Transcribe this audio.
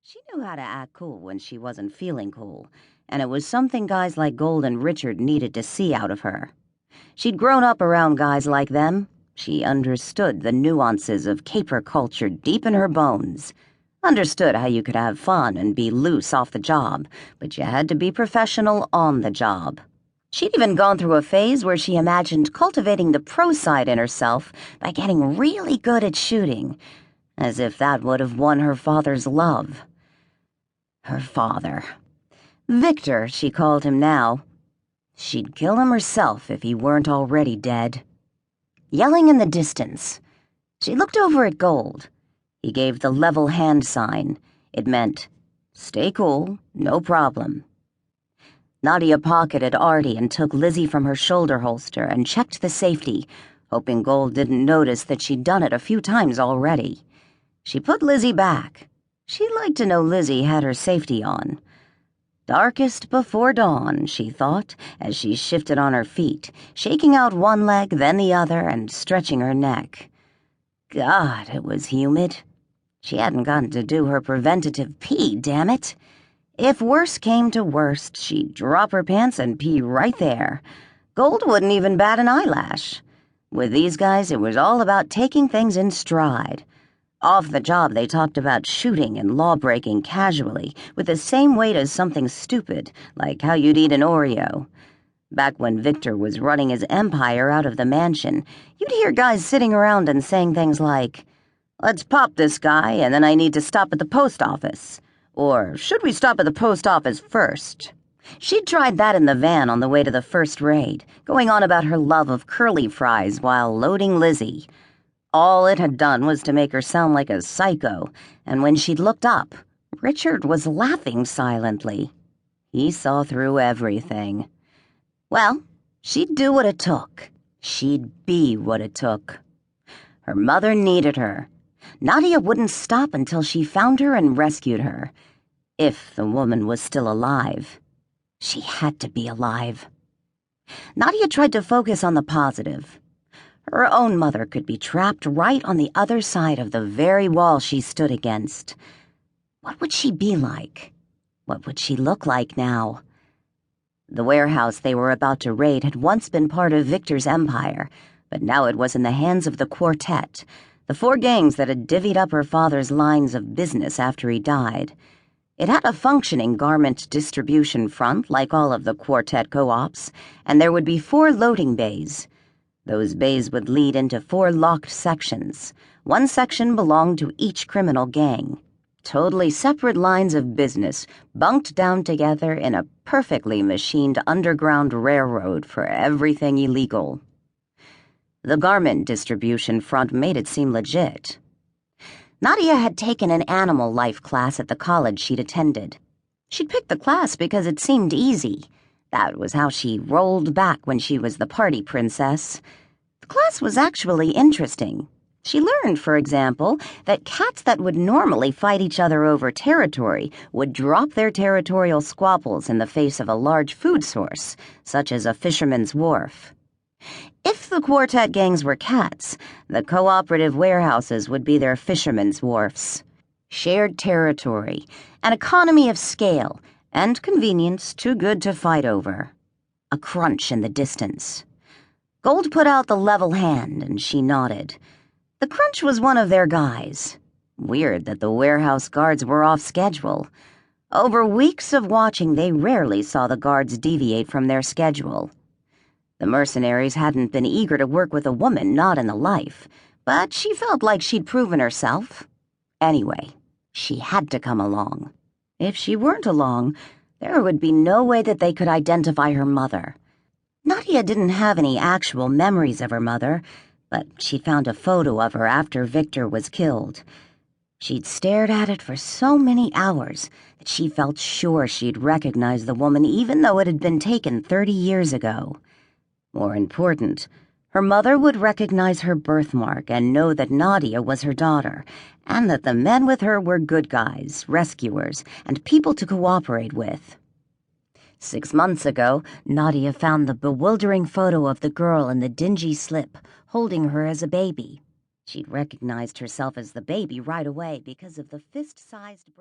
She knew how to act cool when she wasn't feeling cool, and it was something guys like Gold and Richard needed to see out of her. She'd grown up around guys like them. She understood the nuances of caper culture deep in her bones. Understood how you could have fun and be loose off the job, but you had to be professional on the job. She'd even gone through a phase where she imagined cultivating the pro side in herself by getting really good at shooting, as if that would have won her father's love. Her father. Victor, she called him now. She'd kill him herself if he weren't already dead. Yelling in the distance, she looked over at Gold. He gave the level hand sign. It meant, stay cool, no problem. Nadia pocketed Artie and took Lizzie from her shoulder holster and checked the safety, hoping Gold didn't notice that she'd done it a few times already. She put Lizzie back. She'd like to know Lizzie had her safety on. Darkest before dawn, she thought, as she shifted on her feet, shaking out one leg, then the other, and stretching her neck. God, it was humid. She hadn't gotten to do her preventative pee, damn it. If worse came to worst, she'd drop her pants and pee right there. Gold wouldn't even bat an eyelash. With these guys, it was all about taking things in stride. Off the job, they talked about shooting and law-breaking casually, with the same weight as something stupid, like how you'd eat an Oreo. Back when Victor was running his empire out of the mansion, you'd hear guys sitting around and saying things like, "Let's pop this guy, and then I need to stop at the post office." Or, "Should we stop at the post office first?" She'd tried that in the van on the way to the first raid, going on about her love of curly fries while loading Lizzie. All it had done was to make her sound like a psycho, and when she'd looked up, Richard was laughing silently. He saw through everything. Well, she'd do what it took. She'd be what it took. Her mother needed her. Nadia wouldn't stop until she found her and rescued her. If the woman was still alive. She had to be alive. Nadia tried to focus on the positive. Her own mother could be trapped right on the other side of the very wall she stood against. What would she be like? What would she look like now? The warehouse they were about to raid had once been part of Victor's empire, but now it was in the hands of the Quartet, the four gangs that had divvied up her father's lines of business after he died. It had a functioning garment distribution front like all of the Quartet co-ops, and there would be 4 loading bays. Those bays would lead into 4 locked sections. One section belonged to each criminal gang. Totally separate lines of business, bunked down together in a perfectly machined underground railroad for everything illegal. The garment distribution front made it seem legit. Nadia had taken an animal life class at the college she'd attended. She'd picked the class because it seemed easy. That was how she rolled back when she was the party princess. The class was actually interesting. She learned, for example, that cats that would normally fight each other over territory would drop their territorial squabbles in the face of a large food source, such as a fisherman's wharf. If the Quartet gangs were cats, the cooperative warehouses would be their fishermen's wharfs. Shared territory, an economy of scale, and convenience too good to fight over. A crunch in the distance. Gold put out the level hand, and she nodded. The crunch was one of their guys. Weird that the warehouse guards were off schedule. Over weeks of watching, they rarely saw the guards deviate from their schedule. The mercenaries hadn't been eager to work with a woman not in the life, but she felt like she'd proven herself. Anyway, she had to come along. If she weren't along, there would be no way that they could identify her mother. Nadia didn't have any actual memories of her mother, but she found a photo of her after Victor was killed. She'd stared at it for so many hours that she felt sure she'd recognize the woman even though it had been taken 30 years ago. More important, her mother would recognize her birthmark and know that Nadia was her daughter, and that the men with her were good guys, rescuers, and people to cooperate with. 6 months ago, Nadia found the bewildering photo of the girl in the dingy slip, holding her as a baby. She'd recognized herself as the baby right away because of the fist-sized birth.